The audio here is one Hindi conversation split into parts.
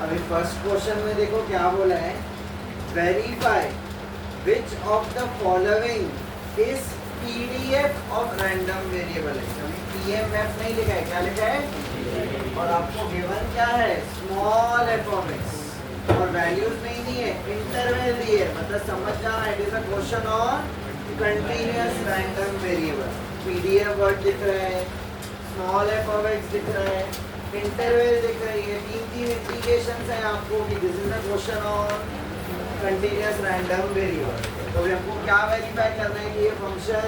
अभी फर्स्ट क्वेश्चन में देखो क्या बोला है, verify which of the following is PDF of random variable है। अभी पीएमएफ नहीं लिखा है, क्या लिखा है? और आपको गिवन क्या है? स्मॉल एफ ऑफ एक्स और वैल्यूज में ही नहीं है, इंटरवल दिए, मतलब समझ जाना it is a question on continuous random variable. PDF word दिख रहा है, स्मॉल एफ ऑफ एक्स दिख रहा है, इंटरवल दिख रही है, तीन इंडिकेशंस है आपको कि this is a question on continuous random variable. तो हमको क्या वेरीफाई करना है कि ये फंक्शन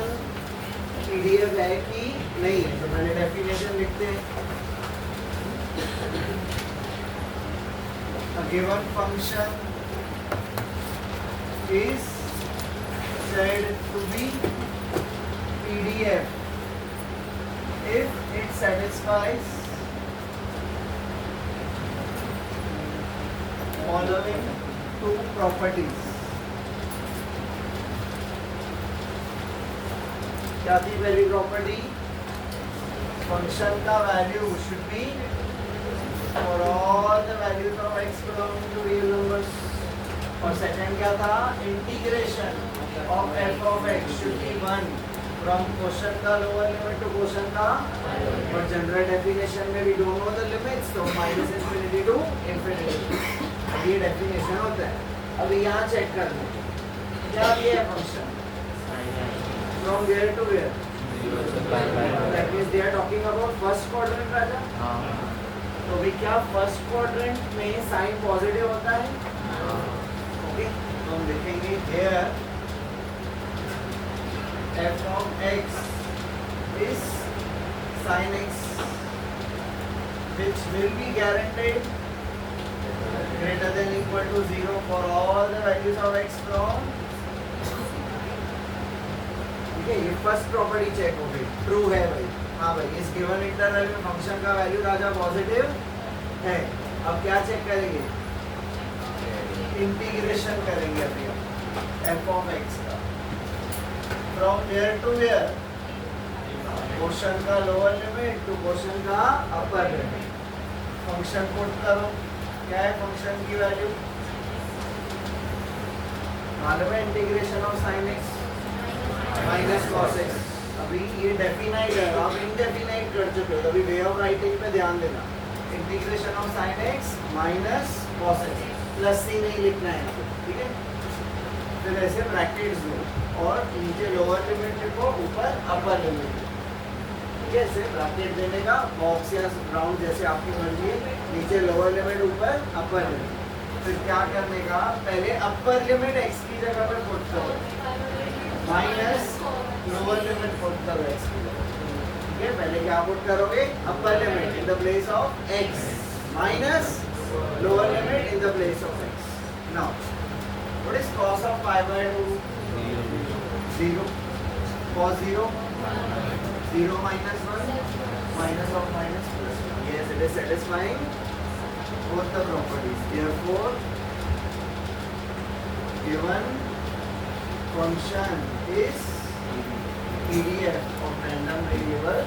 पीडीएफ है कि नहीं है। तो पहले डेफिनेशन लिखते हैं। A given function is said to be PDF if it satisfies following two properties. क्या थी पहली प्रॉपर्टी? फंक्शन का value should be for all the values of x belonging to real numbers. और सेकंड क्या था? Integration of f of x should be 1 from question का लोअर लिमिट टू क्वेश्चन का, और जनरल डेफिनेशन में भी डोंट नो द लिमिट्स, तो माइनस इंफिनिटी टू इंफिनिटी, ये डेफिनेशन होता है। अभी यहाँ चेक कर लो क्या ये है function from where to where, that means they are talking about first quadrant राजा। तो भी क्या फर्स्ट क्वाड्रेंट में साइन पॉजिटिव होता है? ओके, तो हम लिखेंगे here f of x is sin x which will be guaranteed greater than equal to 0 for all the values of x from, ठीक है, ये फर्स्ट प्रॉपर्टी चेक हो गई, ट्रू है भाई। हाँ भाई, इस गिवन इंटरवल में फंक्शन का वैल्यू राजा पॉजिटिव है। अब क्या चेक करेंगे? इंटीग्रेशन करेंगे अभी एफ ऑफ एक्स का from where to where, question का लोअर लिमिट टू क्वेश्चन का अपर लिमिट। फंक्शन पुट करो, क्या है फंक्शन की वैल्यू? मालूम है integration of sine x minus cos x. अभी ये डेफिनाइट है, आप इनडेफिनाइट कर चुके हो, अभी वे ऑफ राइटिंग पे ध्यान देना। Integration of sine x minus cos x, plus C नहीं लिखना है, ठीक है? फिर ऐसे ब्रैकेट्स लो और नीचे लोअर लिमिट लिखो, ऊपर अपर लिमिट, ठीक है? ऐसे ब्रैकेट देने का, बॉक्स या राउंड जैसे आपकी मर्जी है, नीचे लोअर लिमिट, ऊपर अपर लिमिट। फिर क्या करने का? पहले अपर लिमिट एक्स की जगह पर पुट करो, माइनस लोअर लिमिट पुट करो एक्स की जगह, ठीक है? पहले क्या पुट करोगे? Upper limit in the place of x minus lower limit in the place of x. Now what is cos of pi by 2? 0. cos 0 0 minus 1 minus of minus plus 1. Yes, it is satisfying both the properties. Therefore, given function is PDF of random variable.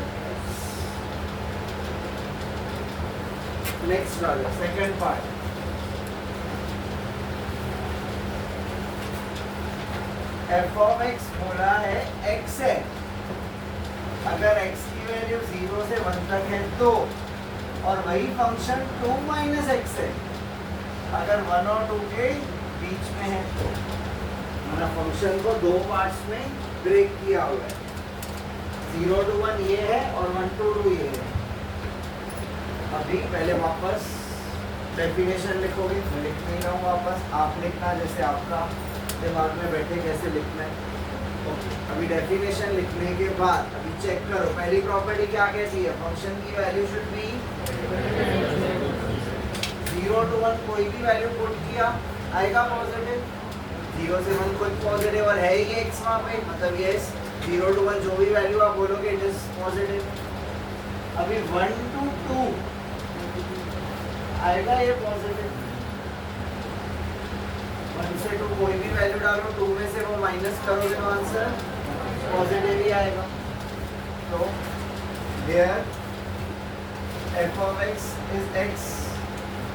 Next brother, second part. f of x बोला है x है, अगर x की वैल्यू 0 से 1 तक है तो, और वही फंक्शन 2 माइनस एक्स है अगर 1 और 2 के बीच में है तो। मैंने फंक्शन को दो पार्ट्स में ब्रेक किया हुआ है, 0 to 1 ये है और 1 to 2 ये है। अभी पहले वापस डेफिनेशन लिखोगे, मैं लिख नहीं रहा हूँ वापस, आप लिखना जैसे आपका दिमाग में बैठे कैसे लिखना है। ओके, अभी डेफिनेशन लिखने के बाद अभी चेक करो, पहली प्रॉपर्टी क्या कहती है? फंक्शन की वैल्यू शुड बी 0 to 1, कोई भी वैल्यू पुट किया आएगा पॉजिटिव, 0 से 1 कोई पॉजिटिव और है ही x वहाँ पे, मतलब ये 0 to 1 जो भी वैल्यू आप बोलोगे इट इज पॉजिटिव। अभी 1 to 2 आएगा ये पॉजिटिव, 1 से 2 कोई भी वैल्यू डालो, 2 में से वो माइनस करोगे तो आंसर पॉजिटिव ही आएगा। तो there f of x is x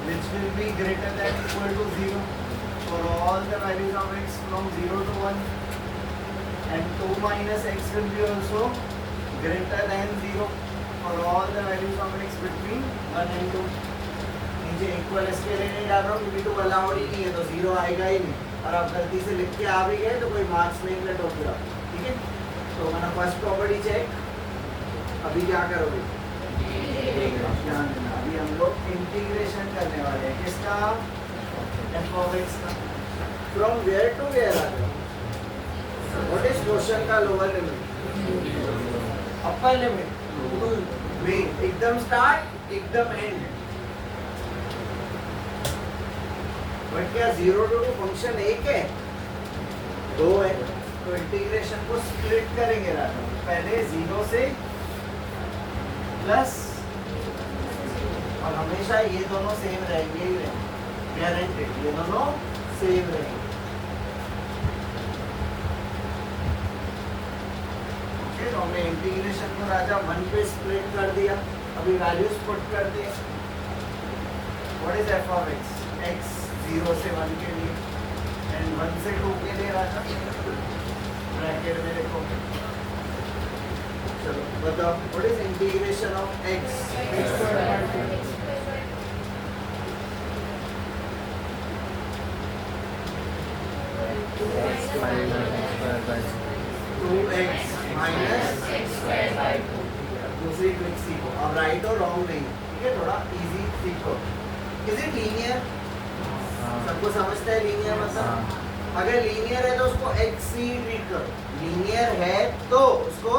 which will be greater than equal to 0 for all the values of x from 0 to 1, and 2 minus x will be also greater than 0 for all the values of x between 1 and 2. नीचे इक्वल इसके लिए नहीं डाल रहा हूँ क्योंकि 2 अलाउड ही नहीं है, तो 0 आएगा ही नहीं, और आप गलती से लिख के आ भी गए तो कोई मार्क्स नहीं कट हो पूरा, ठीक है। तो मैंने फर्स्ट प्रॉपर्टी चेक, अभी क्या करोगे, ध्यान देना, अभी हम लोग इंटीग्रेशन करने वाले हैं किसका, f of x का, फ्रॉम वेयर टू वेयर आ जाओ। व्हाट इज क्वेश्चन का lower limit, upper limit, main, एकदम स्टार्ट एकदम एंड। बट क्या 0 to 2 फंक्शन एक है, 2 है, तो इंटीग्रेशन को स्प्लिट करेंगे राजा, पहले 0 से प्लस, और हमेशा ये दोनों सेम रहेंगे ही रहेंगे, गारंटेड, ये दोनों सेम रहेंगे। ओके, तो हमने इंटीग्रेशन को राजा 1 पे स्प्लिट कर दिया, अभी वैल्यूज पुट करते हैं। What is f of x, x 0 से 1 के लिए एंड 1 से 2 के लिए राजा, ब्रैकेट में लिखो। चलो बताओ, what is integration of x, x square by 2x minus x square by 2। दूसरी ट्रिक सीखो, अब राइट और रॉन्ग नहीं, ठीक है, थोड़ा इजी सीखो। इज इट लीनियर, सबको समझता है लीनियर मतलब, अगर लीनियर है तो उसको x ही ट्रीट करो, लीनियर है तो उसको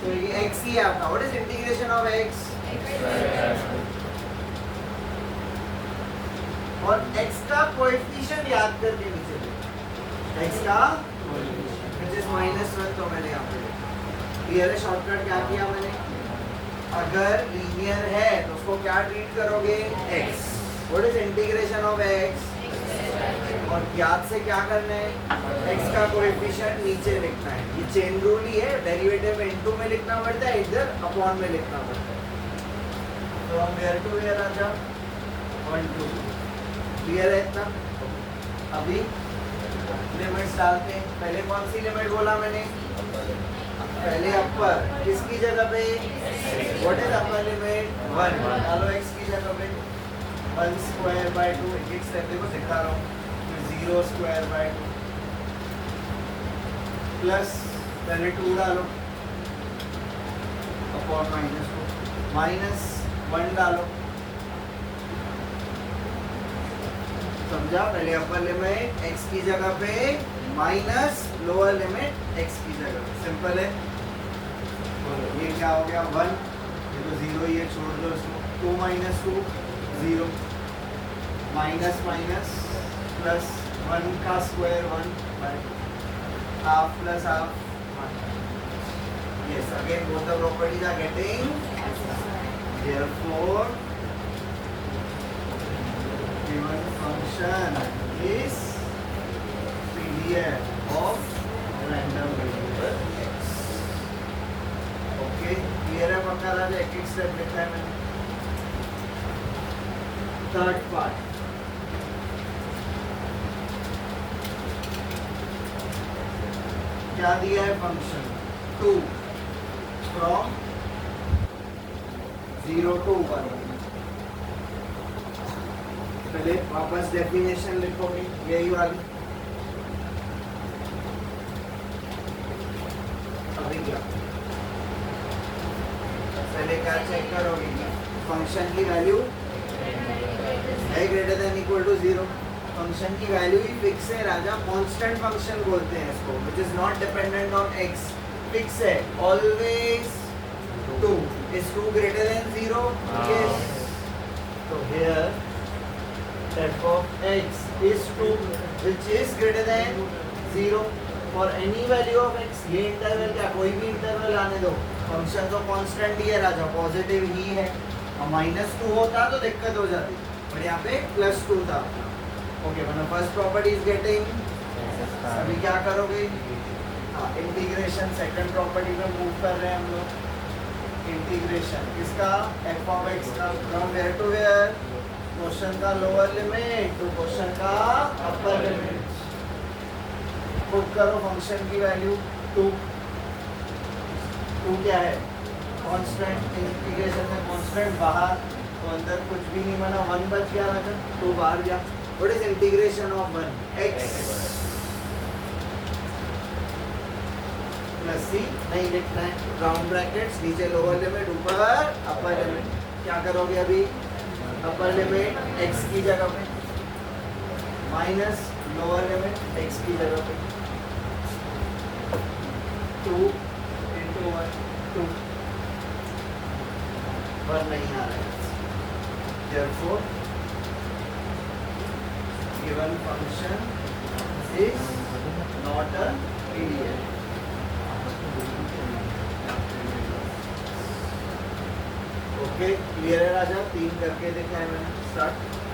तो ये x ही आपका। What is integration of x, और x का कोएफिशिएंट याद करके नीचे x का which is -1, तो मैंने यहाँ पे क्लियर है, शॉर्टकट क्या किया मैंने, अगर लीनियर है तो उसको क्या ट्रीट करोगे, x। What is integration of x, और याद से क्या करना है, x का कोएफिशिएंट नीचे लिखना है, ये चेन रूल ही है, डेरिवेटिव इनटू में लिखना पड़ता है, इधर अपॉन में लिखना पड़ता है। तो हम वेयर टू वेयर आ जाओ, 1 2, क्लियर है इतना। अभी लिमिट्स डालते हैं, पहले कौन सी लिमिट बोला मैंने, पहले अपर, किसकी जगह पे, व्हाट इज अपर लिमिट, 1 डालो x की जगह पे, 1 स्क्वायर बाय 2, एक स्टेप देखो दिखा रहा हूँ, 0 स्क्वायर बाय 2 प्लस, पहले 2 डालो अपॉन -2, माइनस 1 डालो, समझा, पहले अपर लिमिट x की जगह पे माइनस लोअर लिमिट x की जगह, सिंपल है। ये क्या हो गया, 1, ये तो 0 ही है, छोड़ दो इसको, 2 minus 2 0, माइनस माइनस प्लस 1 का square 1 by half plus half 1। Yes, again both the properties are getting, therefore given function is PDF of random variable x। Okay, clear है पक्का राजा, एक एक स्टेप लिखा है मैंने। थर्ड पार्ट, क्या दिया है फंक्शन, 2 फ्रॉम 0 to 1। पहले वापस डेफिनेशन लिखोगे, यही वाली, अभी क्या, पहले क्या चेक करोगे, फंक्शन की वैल्यू है greater than equal to 0, function की वैल्यू ही फिक्स है राजा, कांस्टेंट फंक्शन बोलते हैं इसको, which is not dependent on x, fix है, always 2, is 2 greater than 0, yes, तो here f of x is 2 which is greater than 0 for any value of x। ये इंटरवल क्या, कोई भी इंटरवल आने दो, फंक्शन तो कांस्टेंट ही है राजा, पॉजिटिव ही है, और -2 होता तो दिक्कत हो जाती, पर यहाँ पे +2 था। ओके, मतलब फर्स्ट प्रॉपर्टी इज गेटिंग, अभी क्या करोगे, हाँ इंटीग्रेशन सेकंड प्रॉपर्टी में मूव कर रहे हैं हम लोग। इंटीग्रेशन किसका एफ ऑफ एक्स का from where to where question का लोअर लिमिट टू क्वेश्चन का अपर लिमिट पुट करो फंक्शन की वैल्यू 2 क्या है कांस्टेंट इंटीग्रेशन में कांस्टेंट बाहर तो अंदर कुछ भी नहीं बना 1 बच गया ना 2 बाहर गया what is integration of 1 x plus C नहीं लिखना है राउंड ब्रैकेट्स नीचे लोअर लिमिट ऊपर अपर लिमिट क्या करोगे अभी अपर लिमिट x की जगह पे माइनस लोअर लिमिट x की जगह पे 2 into 1 2 1 नहीं आ रहा है therefore given function is not a PDF okay clear है राजा 3 करके देखा है मैंने स्टार्ट